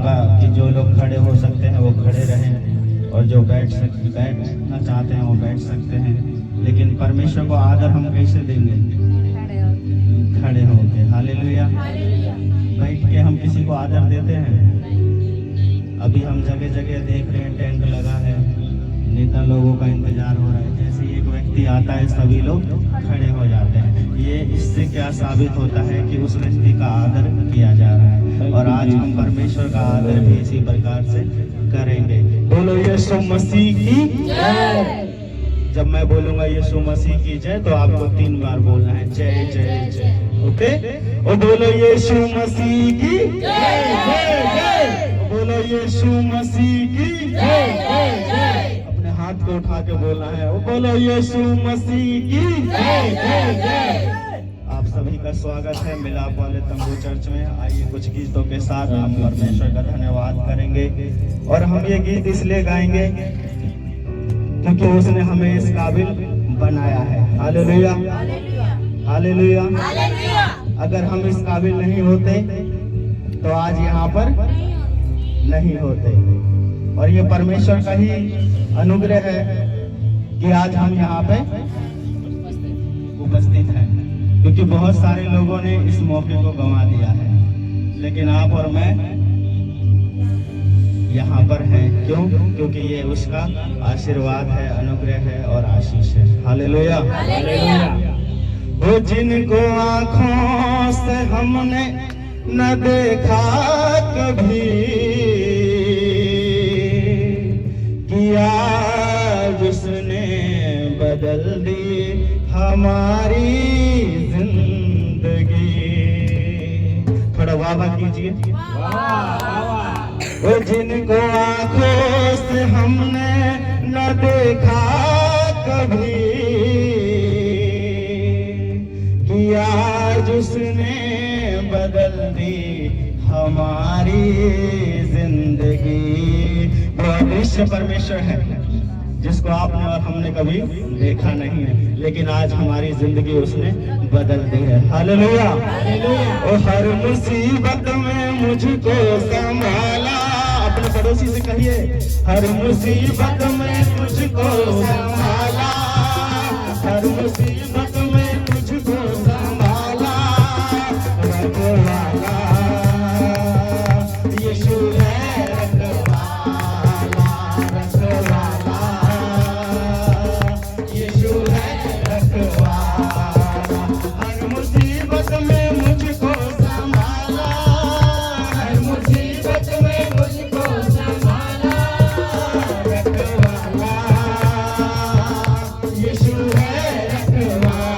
चाहूँगा कि जो लोग खड़े हो सकते हैं वो खड़े रहें और जो बैठना चाहते हैं वो बैठ सकते हैं। लेकिन परमेश्वर को आदर हम कैसे देंगे? खड़े होके। हालेलुया। बैठ के हम किसी को आदर देते हैं? अभी हम जगह जगह देख रहे हैं, टेंट लगा है, नेता लोगों का इंतजार हो रहा है। जैसे एक व्यक्ति आता है सभी लोग खड़े हो जाते हैं। ये इससे क्या साबित होता है कि उस व्यक्ति का आदर किया जा रहा है। और आज हम परमेश्वर का आदर भी इसी प्रकार से करेंगे। बोलो यीशु मसीह की जय। जब मैं बोलूंगा यीशु मसीह की जय तो आपको 3 बार बोलना है, जय जय जय। ओके? और बोलो यीशु मसीह की जय। बोलो यीशु मसीह की जय। अपने हाथ को उठा के बोलना है, वो बोलो यीशु मसीह की जय। आप सभी का स्वागत है मिलाप वाले तंबू चर्च में। आइए कुछ गीतों के साथ हम परमेश्वर का धन्यवाद करेंगे। और हम ये गीत इसलिए गाएंगे क्योंकि उसने हमें इस काबिल बनाया है। Hallelujah, hallelujah. अगर हम इस काबिल नहीं होते तो आज यहाँ पर नहीं होते। और ये परमेश्वर का ही अनुग्रह है कि आज हम यहाँ पे उपस्थित हैं, क्योंकि बहुत सारे लोगों ने इस मौके को गंवा दिया है, लेकिन आप और मैं यहाँ पर हैं। क्यों? क्योंकि ये उसका आशीर्वाद है, अनुग्रह है और आशीष है। हालेलुया। वो जिनको आँखों से हमने न देखा कभी, किया जिसने बदल दी हमारी जिंदगी। थोड़ा वाह वाह कीजिए। वो जिनको आँखों से हमने न देखा कभी, किया जिसने बदल दी हमारी जिंदगी। वो अदृश्य परमेश्वर है जिसको आपने और हमने कभी देखा नहीं है, लेकिन आज हमारी जिंदगी उसने बदल दी है। हालेलुया। ओ हर मुसीबत में मुझको संभाला। अपने पड़ोसी से कहिए, हर मुसीबत में मुझको संभाला, हर मुसीबत में मुझको संभाला। रखवाला यीशु है, रखवाला, रखवाला यीशु है, रखवाला। हर मुसीबत में मुझको संभाला, हर मुसीबत में मुझको संभाला। रखवाला यीशु है, रखवाला।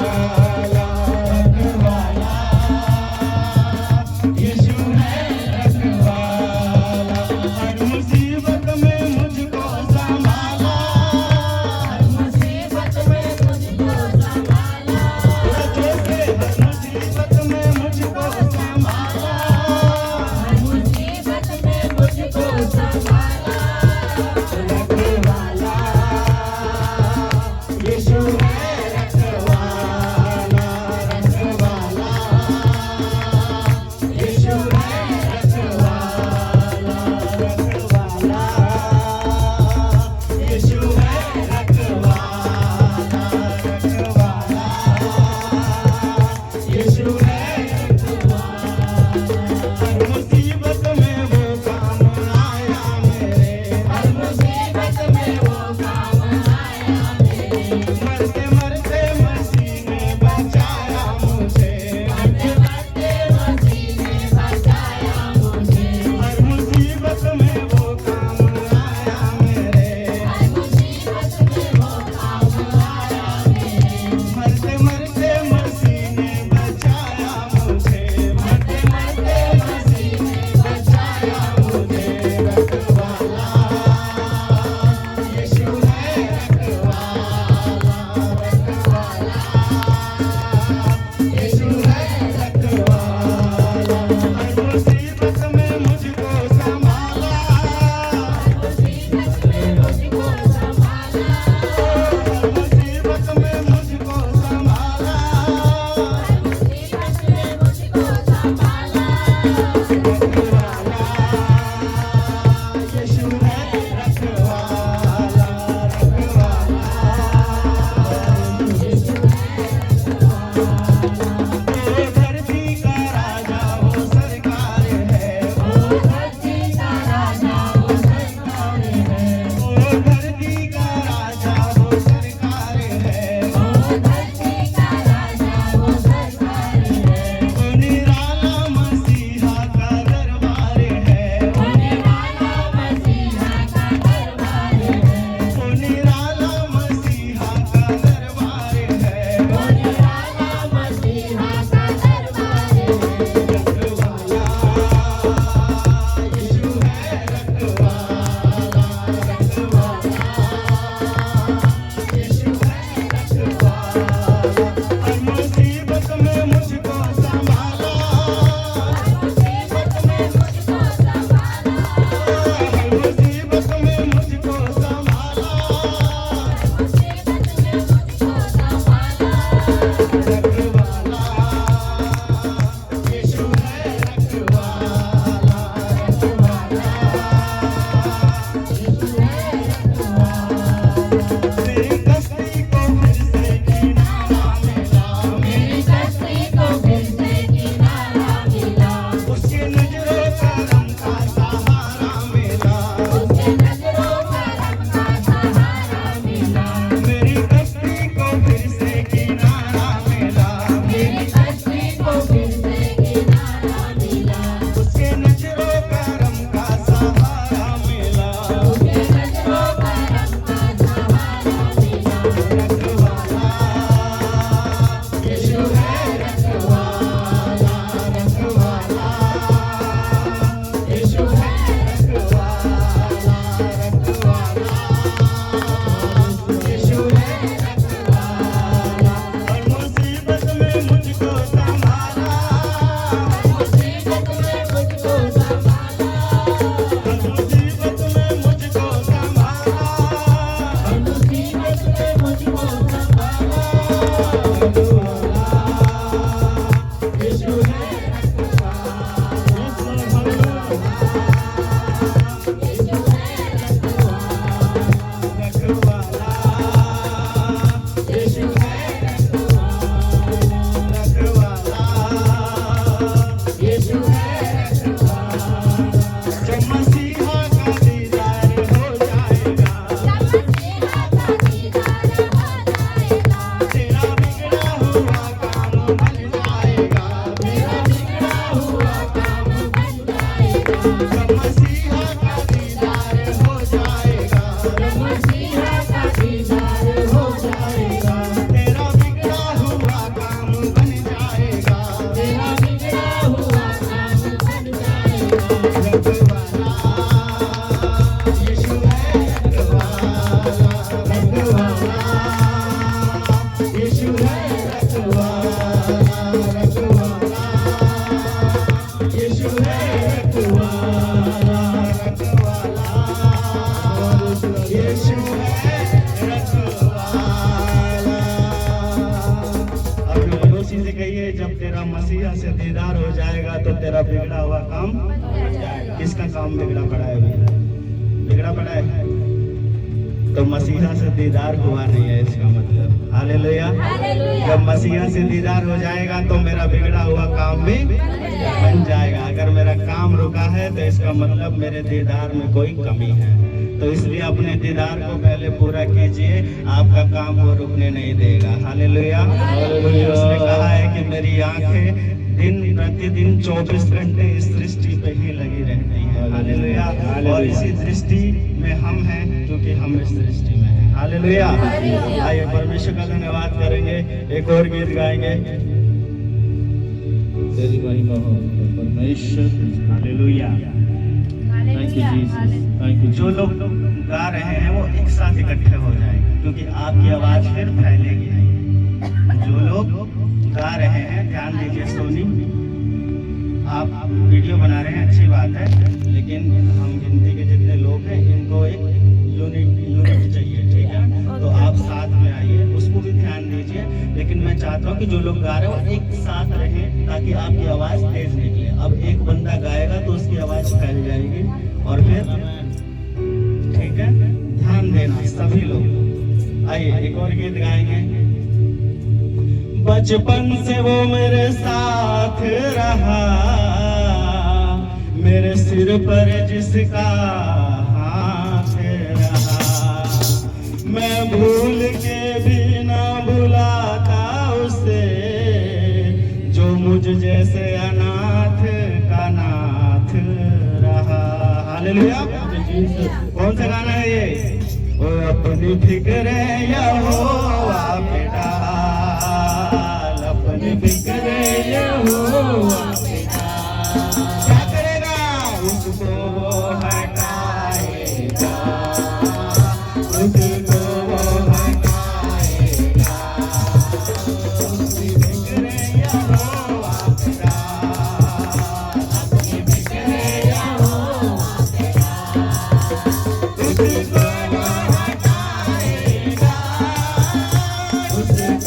काम बिगड़ा पड़ा है अभी, बिगड़ा पड़ा है। तो मसीहा से दीदार हुआ नहीं है इसका मतलब। हालेलुया। जब मसीहा से दीदार हो जाएगा तो मेरा बिगड़ा हुआ काम भी बन जाएगा। अगर मेरा काम रुका है तो इसका मतलब मेरे दीदार में कोई कमी है। तो इसलिए अपने दीदार को पहले पूरा कीजिए, आपका काम वो रुकने नहीं देगा। हालेलुया। उसने कहा है कि मेरी आंखें दिन प्रतिदिन 24 घंटे इस सृष्टि पे ही लगी रहती है। हालेलुया। और इसी दृष्टि में हम हैं, क्योंकि हम इस सृष्टि में हैं। हालेलुया। आइए परमेश्वर का धन्यवाद करेंगे, एक और गीत गाएंगे। तेरी महिमा हो परमेश्वर। Hallelujah. Thank you Jesus, thank you. जो लोग गा रहे हैं वो एक साथ इकट्ठे हो जाएंगे, क्योंकि आपकी आवाज फिर फैलेगी नहीं। जो लोग गा रहे हैं ध्यान दीजिए। सोनी, आप वीडियो बना रहे हैं, अच्छी बात है, लेकिन हम गिनती के जितने लोग हैं इनको एक यूनिट चाहिए, ठीक है? तो आप साथ में आइए, उसको भी ध्यान दीजिए। लेकिन मैं चाहता हूँ कि जो लोग गा रहे हैं वो एक साथ रहें, ताकि आपकी आवाज तेज निकले। अब एक बंदा गाएगा तो उसकी आवाज फैल जाएगी, और फिर ठीक है, ध्यान देना सभी लोग। आइए एक और गीत गाएंगे। बचपन से वो मेरे साथ रहा, मेरे सिर पर जिसका हाथ रहा, मैं भूल के भी ना भुलाता उसे, जो मुझ जैसे अनाथ का नाथ रहा। हालेलुया। कौन सा गाना है ये? वो अपनी फिक्र यहोवा पे डाल, अपनी फिक्र यहोवा पे डाल। क्या करेगा? उसको वो हटाएगा, उसको वो हटाएगा। अपनी फिक्र यहोवा पे डाल, अपनी फिक्र यहोवा पे डाल। उसको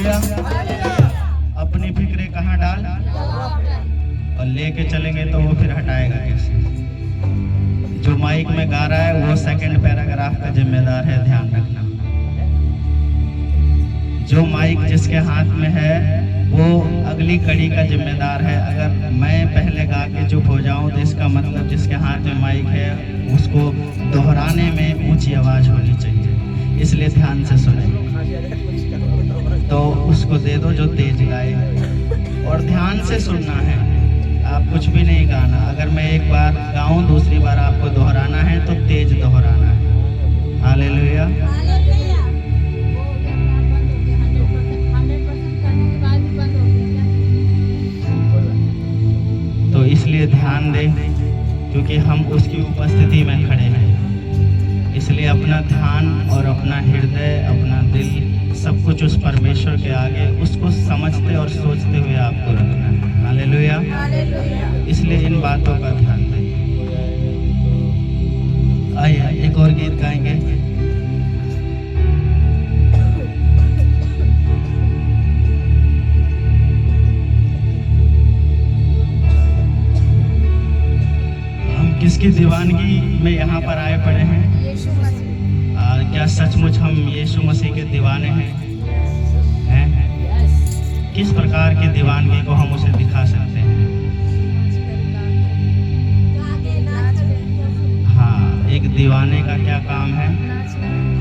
हालेलुया। अपनी फिक्रें कहाँ डाल और लेके चलेंगे तो वो फिर हटाएगा कैसे। जो माइक में गा रहा है वो सेकंड पैराग्राफ का जिम्मेदार है, ध्यान रखना। जो माइक जिसके हाथ में है वो अगली कड़ी का जिम्मेदार है। अगर मैं पहले गा के चुप हो जाऊं तो इसका मतलब जिसके हाथ में माइक है उसको दोहराने में ऊंची आवाज होनी चाहिए, इसलिए ध्यान से सुने। तो उसको दे दो जो तेज गाए, और ध्यान से सुनना है। आप कुछ भी नहीं गाना। अगर मैं एक बार गाऊं दूसरी बार आपको दोहराना है तो तेज दोहराना है। हालेलुया। तो इसलिए ध्यान दें, क्योंकि हम उसकी उपस्थिति में खड़े हैं। इसलिए अपना ध्यान और अपना हृदय, अपना दिल, सब कुछ उस परमेश्वर के आगे उसको समझते और सोचते हुए आपको रखना है। हालेलुया। इसलिए इन बातों का ध्यान दें। आइए एक और गीत गाएंगे। हम किसकी दीवानगी में यहाँ पर आए पड़े हैं? क्या सचमुच हम यीशु मसीह के दीवाने हैं? किस प्रकार की दीवानगी को हम उसे दिखा सकते हैं? हाँ, एक दीवाने का क्या काम है?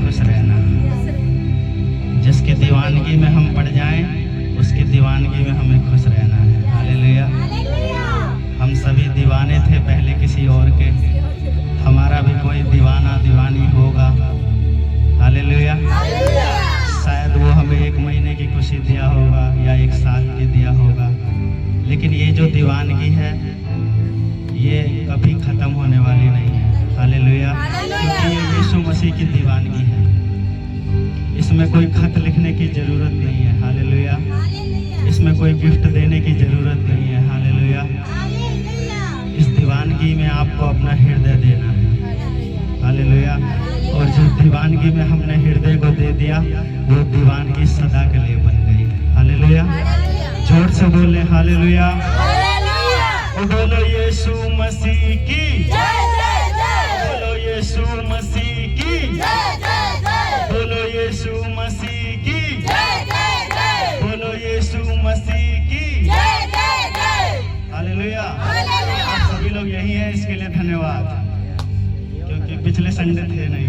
खुश रहना। जिसकी दीवानगी में हम पड़ जाएं, उसकी दीवानगी में हमें खुश रहना है। हालेलुया। हम सभी दीवाने थे पहले किसी और के, हमारा भी कोई दीवाना दीवानी होगा। हालेलुया। शायद वो हमें 1 महीने की खुशी दिया होगा या 1 साल की दिया होगा, लेकिन ये जो दीवानगी है ये कभी खत्म होने वाली नहीं है। हालेलुया। क्योंकि ये यीशु मसीह की दीवानगी है, इसमें कोई खत लिखने की जरूरत नहीं है। हालेलुया। इसमें कोई गिफ्ट देने की जरूरत नहीं है। हालेलुया। इस दीवानगी में आपको अपना हृदय देना है। हालेलुया। और जिस दीवानगी में हमने हृदय को दे दिया वो दीवानगी सदा के लिए बन गई। हालेलुया। जोर से बोले हालेलुया। बोलो यीशु मसीह की जय जय जय। बोलो यीशु मसीह की जय जय जय। बोलो यीशु मसीह की जय जय जय। बोलो यीशु मसीह की जय जय जय। हालेलुया। आप सभी लोग यही हैं, इसके लिए धन्यवाद। क्योंकि पिछले संडे थे नहीं।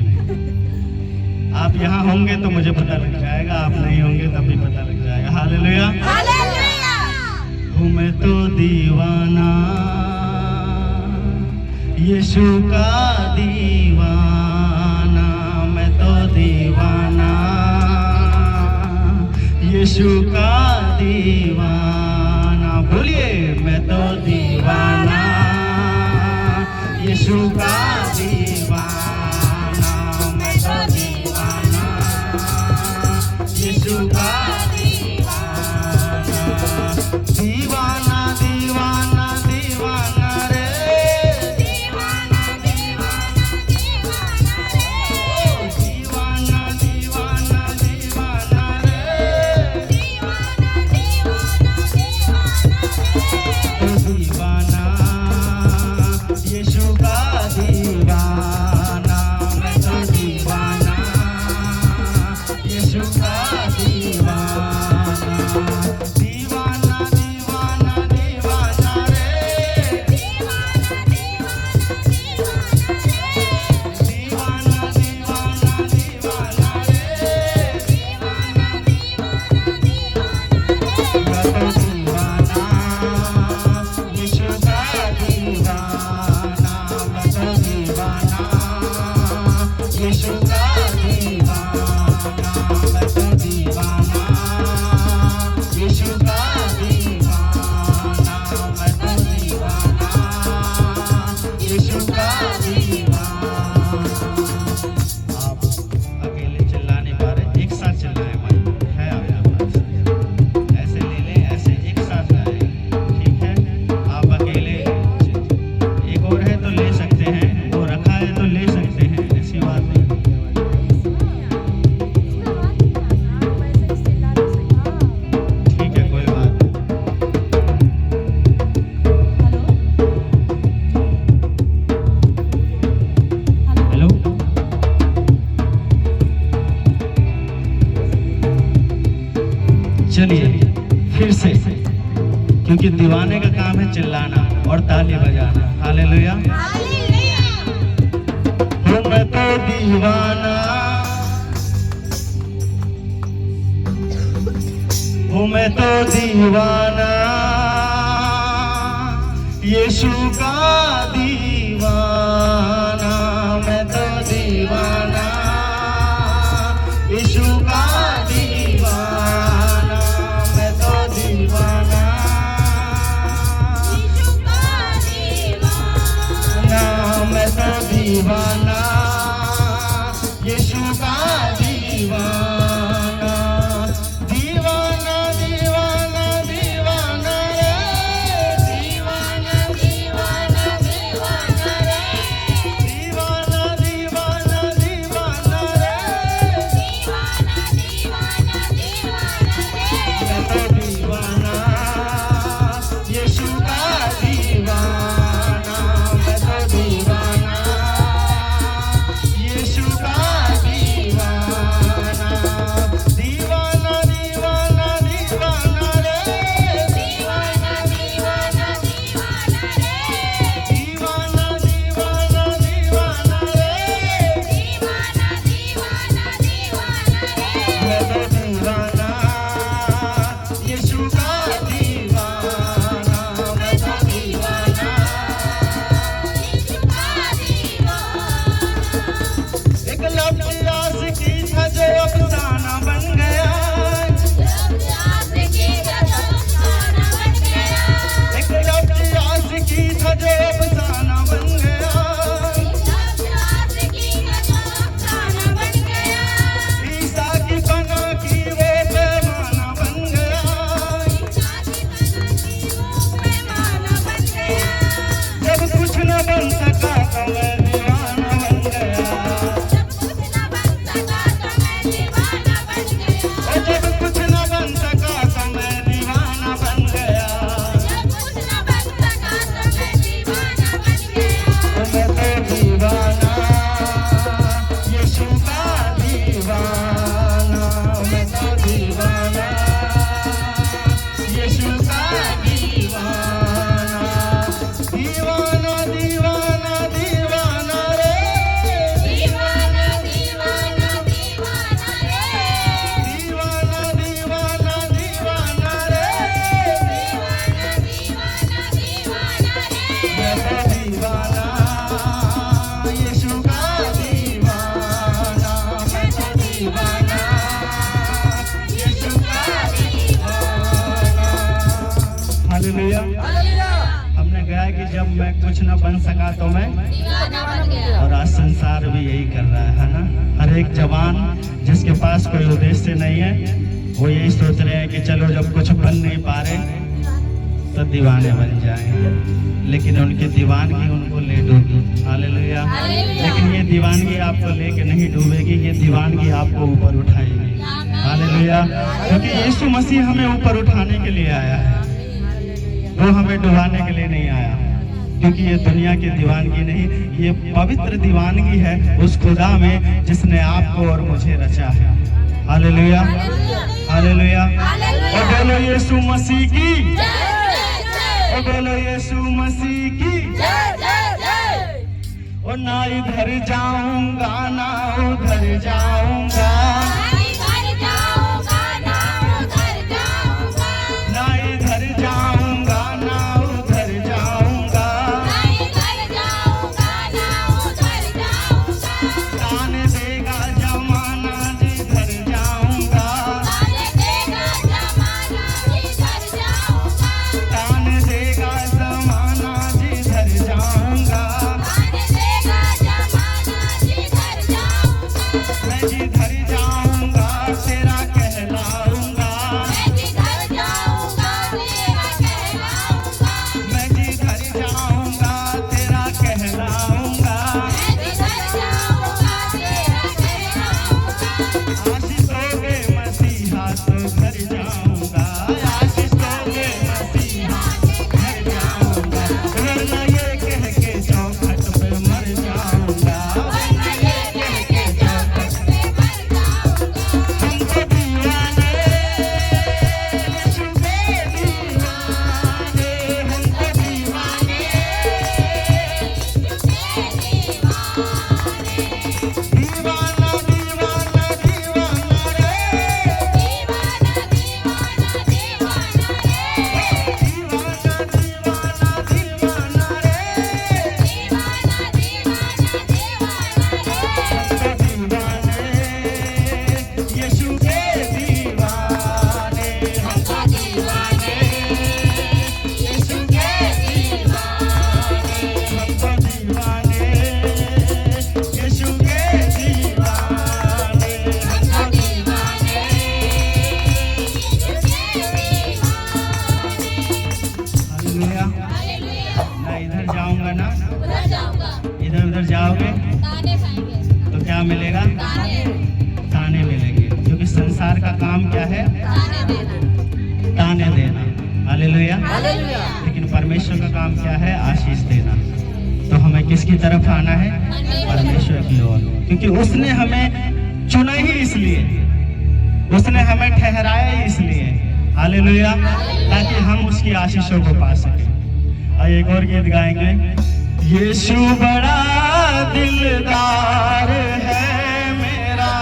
आप यहाँ होंगे तो मुझे पता लग जाएगा, आप नहीं होंगे तब भी पता लग जाएगा। हालेलुया। हूँ मैं तो दीवाना, यीशु का दीवाना। मैं तो दीवाना, यीशु का दीवाना। बोलिए मैं तो दीवाना, यीशु का दीवाना। मैं तो दीवाना, यीशु का दीवाना। दीवाना दीवाना दीवाना रे, दीवाना दीवाना दीवाना रे। दीवाना दीवाना दीवाना रे, दीवाना दीवाना दीवाना रे। दीवाना यीशु का दीवाना। मैं तो दीवाना, यीशु का दीवाना। दीवाना दीवाना दीवाना रे, दीवाना दीवाना दीवाना रे। दीवाना दीवाना दीवाना रे, दीवाना दीवाना दीवाना रे। मैं तो दीवाना, यीशु का दीवाना। मैं तो दीवाना, यीशु का दीवाना। मैं तो दीवाना, यीशु का दीवाना। मैं तो दीवाना, यीशु का दीवाना। आप अकेले चिल्ला नहीं पा रहे, एक साथ चिल्लाएं। माइक है आपके पास, ऐसे ले लें, ऐसे चलिए फिर से, क्योंकि दीवाने का काम है चिल्लाना और ताली बजाना। हालेलुया। हूँ मैं तो दीवाना, हूँ मैं तो दीवाना, यीशु का दीवाना। मैं तो दीवाना, यीशु का दीवाना। मैं तो दीवाना, यीशु का दीवाना। मैं तो दीवाना, यीशु का दीवाना। दीवाना दीवाना दीवाना रे, दीवाना दीवाना दीवाना रे, दीवाना दीवाना दीवाना रे, दीवाना दीवाना दीवाना रे। मैं तो दीवाना, यीशु का दीवाना। मैं तो दीवाना, यीशु का दीवाना। दीवाना दीवाना दीवाना रे, दीवाना दीवाना दीवाना रे, दीवाना दीवाना दीवाना रे, दीवाना दीवाना दीवाना रे। मैं तो दीवाना, यीशु का दीवाना। मैं तो दीवाना, यीशु का दीवाना। एक लफ्ज़ आशिकी था जो अफसाना बन गया, एक लफ्ज़ आशिकी था जो अफसाना बन गया। ईसा की पना की वो पैमाना बन गया। जब कुछ न बन सका तो मैं दीवाना बन गया। और जब कुछ न बन सका तो मैं दीवाना बन गया। और मैं तो दीवाना, यीशु का दीवाना। मैं तो दीवाना, यीशु का दीवाना। दीवाना दीवाना दीवाना रे, दीवाना दीवाना दीवाना रे, दीवाना दीवाना दीवाना रे, दीवाना दीवाना दीवाना रे। मैं तो दीवाना, यीशु का दीवाना। मैं तो दीवाना, यीशु का दीवाना। हालेलुया। हमने कहा कि जब मैं कुछ न बन सका तो मैं, और आज संसार भी यही कर रहा है ना। हर एक जवान जिसके पास कोई उद्देश्य नहीं है, वो यही सोच रहे हैं कि चलो जब कुछ बन नहीं पा रहे तो दीवाने बन जाएंगे। लेकिन उनकी दीवानगी उनको ले डूबी। हालेलुया। लेकिन ये दीवानगी आपको लेके नहीं डूबेगी, ये दीवानगी आपको ऊपर उठाएगी। हालेलुया। क्योंकि यीशु मसीह हमें ऊपर उठाने के लिए आया है, वो हमें डुबाने के लिए नहीं आया। क्योंकि ये दुनिया की दीवानगी नहीं, ये पवित्र दीवानगी है उस खुदा में जिसने आपको और मुझे रचा है। हालेलुया। हालेलुया। और बोलो यीशु मसीह की, और बोलो यीशु मसीह की। और ना इधर जाऊंगा ना उधर जाऊंगा, ना इधर जाऊंगा ना उधर जाऊंगा, तान देगा जमाना जिधर जाऊंगा, तान देगा जमाना जिधर जाऊंगा। मैं जिधर जाऊंगा हालेलुया। मैं इधर जाऊंगा ना, उधर जाऊंगा, इधर उधर जाओगे ताने खाएंगे, तो क्या मिलेगा? ताने, ताने मिलेंगे, क्योंकि संसार का काम क्या है? ताने देना, ताने देना। हालेलुया। हालेलुया। लेकिन परमेश्वर का काम क्या है? आशीष देना। तो हमें किसकी तरफ आना है? परमेश्वर की ओर, क्योंकि उसने हमें चुना ही इसलिए, उसने हमें ठहराया ही इसलिए। हालेलुया। ताकि हम उसकी आशीषों को पा सकें। और एक और गीत गाएंगे। यीशु बड़ा दिलदार है मेरा,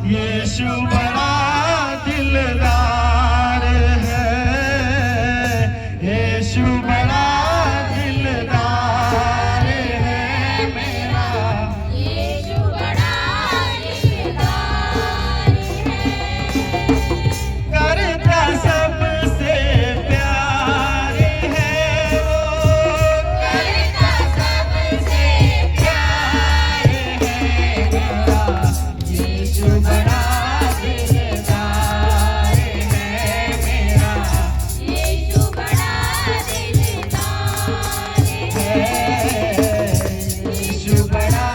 यीशु बड़ा दिलदार है, यीशु बड़ा दिलदार है मेरा, यीशु बड़ा दिलदार है, करता सबसे प्यार है वो, करता सबसे प्यार है मेरा, यीशु बड़ा दिलदार है मेरा, यीशु बड़ा दिलदार है, यीशु बड़ा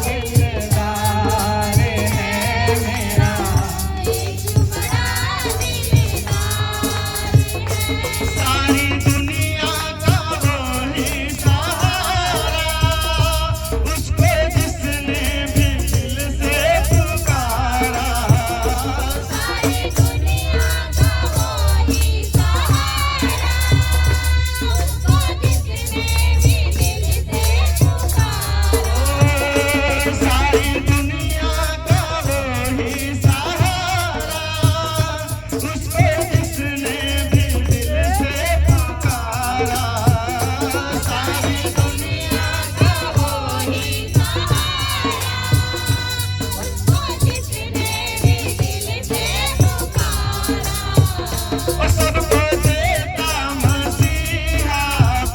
दिलदार है मेरा। यीशु बड़ा दिलदार है, सारी दुनिया का वही सहारा, उसको जिसने भी दिल से पुकारा, सारी दुनिया का वही सहारा, उसको जिसने भी दिल से पुकारा, सारी दुनिया का वही सहारा, उसको जिसने भी दिल से पुकारा, सारी दुनिया का वही उसको जिसने भी दिल से पुकारा, और सबको देता मसीहा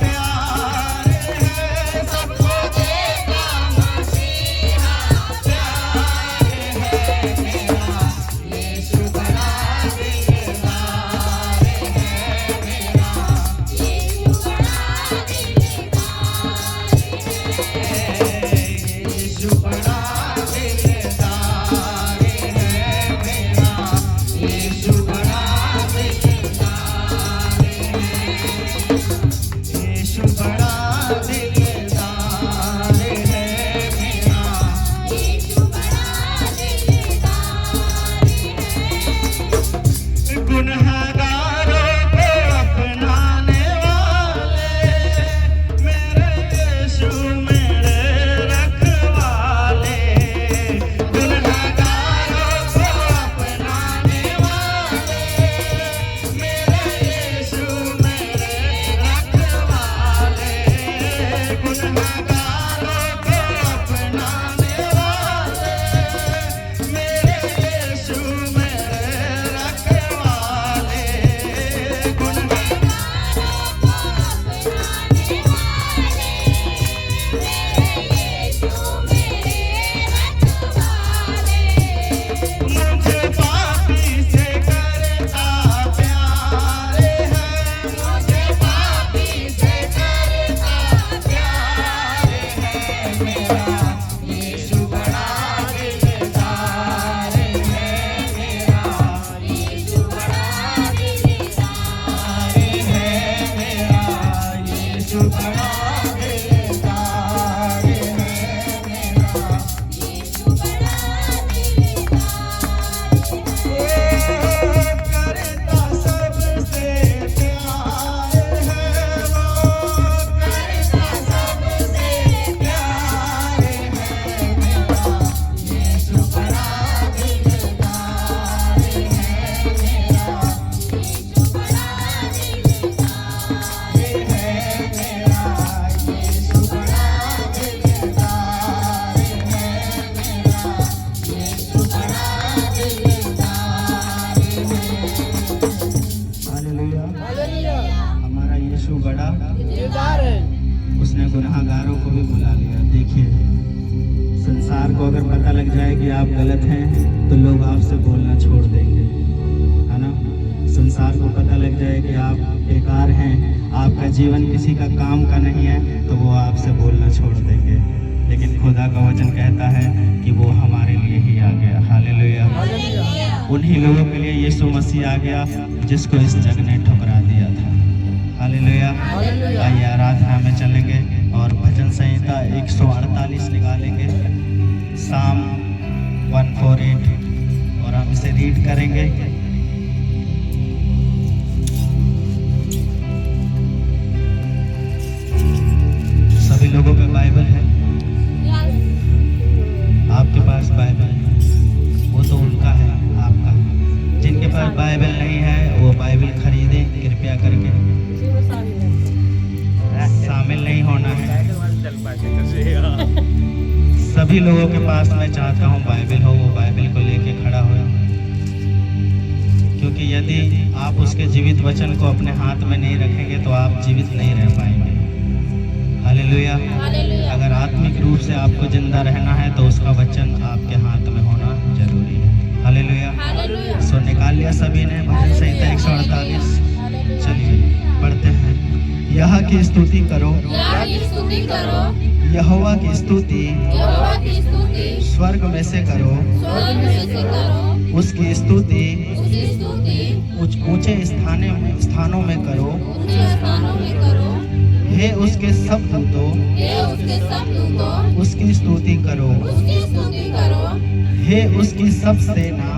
प्यार है, सबको देता मसीहा प्यार है मेरा, यीशु बड़ा दिलदार है मेरा, यीशु बड़ा दिलदार है, यीशु बड़ा दिलदार है मेरा, यीशु बड़ा दिलदार है, यीशु बड़ा दिलदार है मेरा, यीशु बड़ा दिलदार है, गुनहगारों को अपनाने वाले, मेरे यीशु मेरे रखवाले, गुनहगारों को अपनाने वाले, मेरे यीशु मेरे रखवाले, गुनहगारों को अपनाने वाले, मेरे यीशु मेरे रखवाले, मुझे पापी से करता प्यार है, मुझे पापी से करता प्यार है मेरा, यीशु बड़ा दिलदार है मेरा, यीशु बड़ा दिलदार है मेरा, यीशु बड़ा दिलदार है मेरा। यीशु बड़ा दिलदार करता सबसे प्यार है वो, करता सबसे प्यार है मेरा, यीशु बड़ा दिलदार है मेरा, यीशु बड़ा दिलदार है मेरा, यीशु बड़ा दिलदार है मेरा, यीशु बड़ा दिलदार है। हालेलुया। हमारा यीशु बड़ा दिलदार है, उसने गुनाहगारों को भी बुला लिया। देखिए, संसार को अगर पता लग जाए कि आप गलत हैं तो लोग आपसे बोलना छोड़ देंगे, है ना। संसार को पता लग जाए कि आप बेकार हैं, आपका जीवन किसी का काम का नहीं है, तो वो आपसे बोलना छोड़ देंगे। लेकिन खुदा का वचन कहता है कि वो हमारे लिए ही आ गया। हालेलुया। उन्हीं लोगों के लिए यीशु मसीह आ गया जिसको इस जग ने ठुकरा दिया था। हालेलुया। आइए आराधना में चलेंगे और भजन संहिता 148 निकालेंगे, साम 148, और हम इसे रीड करेंगे। सभी लोगों पे बाइबल है? आपके पास बाइबल है, वो तो उनका है, आपका। जिनके पास बाइबल नहीं है वो बाइबल खरीदें कृपया करके। शामिल नहीं होना है। सभी लोगों के पास मैं चाहता हूँ बाइबल हो, वो बाइबल को लेके खड़ा हो, क्योंकि यदि आप उसके जीवित वचन को अपने हाथ में नहीं रखेंगे तो आप जीवित नहीं रह पाएंगे। हालेलुया। अगर आत्मिक रूप से आपको जिंदा रहना है तो उसका वचन आपके हाथ में होना जरूरी है। हालेलुया। सो निकाल लिया सभी ने भजन संहिता 148? चलिए पढ़ते हैं। यह की स्तुति करो, यहोवा की स्तुति स्वर्ग में से करो, उसकी स्तुति ऊंचे स्थानों में करो। हे उसके सब दूतों उसकी स्तुति करो, हे उसकी सब सेना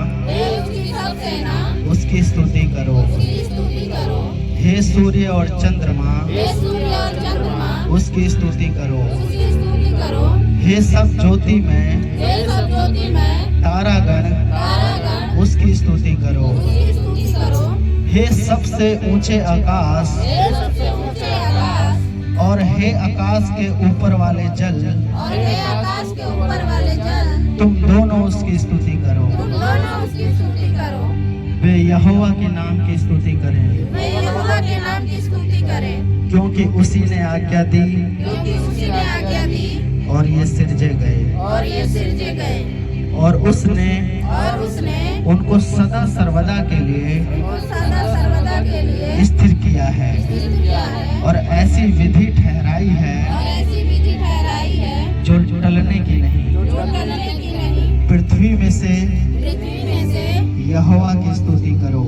उसकी स्तुति करो। हे सूर्य और चंद्रमा उसकी स्तुति करो। हे सब ज्योति में तारागण उसकी स्तुति करो। हे सबसे ऊंचे आकाश और हे आकाश के ऊपर वाले जल, तुम दोनों उसकी स्तुति करो। वे यहोवा के नाम की स्तुति करें, क्योंकि उसी ने आज्ञा दी और ये सिरजे गए। और उसने उनको सदा सर्वदा के लिए स्थिर किया है और ऐसी विधि ठहराई है जो टलने की नहीं। पृथ्वी में से यहोवा की स्तुति करो।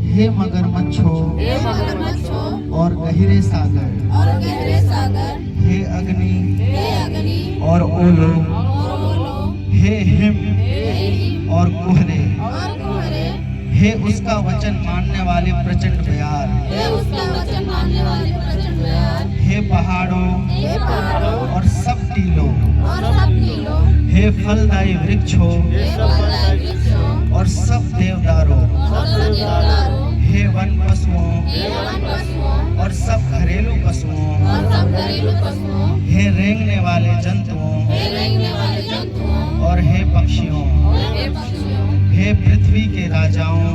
हे मगरमच्छों और गहरे सागर, हे अग्नि और ओलो, हे हिम और कोहरे, हे उसका वचन मानने वाले प्रचंड बयार, हे पहाड़ों और सब टीलों, हे फलदायी वृक्षों और सब देवदारों, हे वन पशुओं और सब घरेलू पशुओं, हे रेंगने वाले जंतुओं और हे पक्षियों, हे पृथ्वी के राजाओं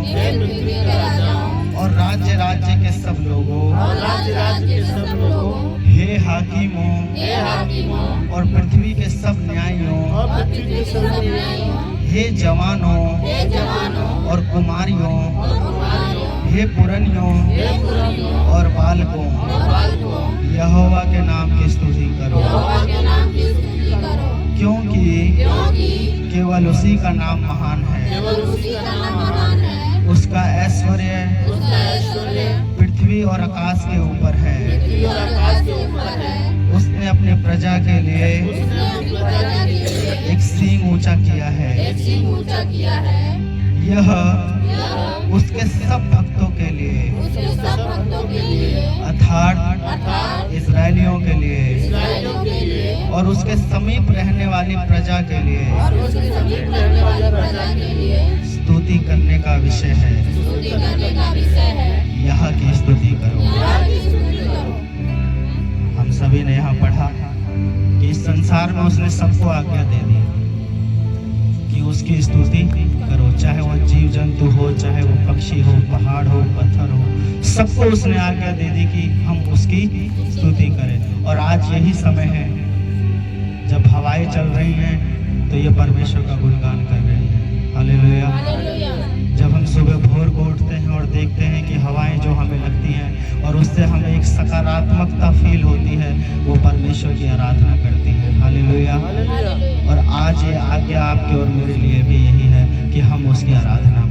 और राज्य राज्य के सब लोगों, हे हाकिमों और पृथ्वी के सब न्यायियों, हे जवानों और कुमारियों, हे पुरनियों और बालकों, यहोवा के नाम की स्तुति करो, क्योंकि केवल उसी का नाम महान है। उसका ऐश्वर्य पृथ्वी और आकाश के ऊपर है। उसने अपने प्रजा के लिए एक सींग ऊंचा किया है। यह उसके सब भक्तों के लिए अर्थात इजरायलियों के लिए और उसके समीप रहने वाली प्रजा के लिए स्तुति करने का विषय है। यहाँ की स्तुति करो। हम सभी ने यहाँ पढ़ा कि इस संसार में उसने सबको आज्ञा दे दी कि उसकी स्तुति करो, चाहे वो जीव जंतु हो, चाहे वो पक्षी हो, पहाड़ हो, पत्थर हो, सबको उसने आज्ञा दे दी कि हम उसकी स्तुति करें। और आज यही समय है जब हवाएं चल रही हैं तो ये परमेश्वर का गुणगान कर रहे हैं। हालेलुया। जब हम सुबह भोर को उठते हैं और देखते हैं कि हवाएं जो हमें लगती हैं और उससे हमें एक सकारात्मकता फील होती है, वो परमेश्वर की आराधना करती है। हालेलुया। और आज ये आज्ञा आपके और मेरे लिए भी यही है कि हम उसकी आराधना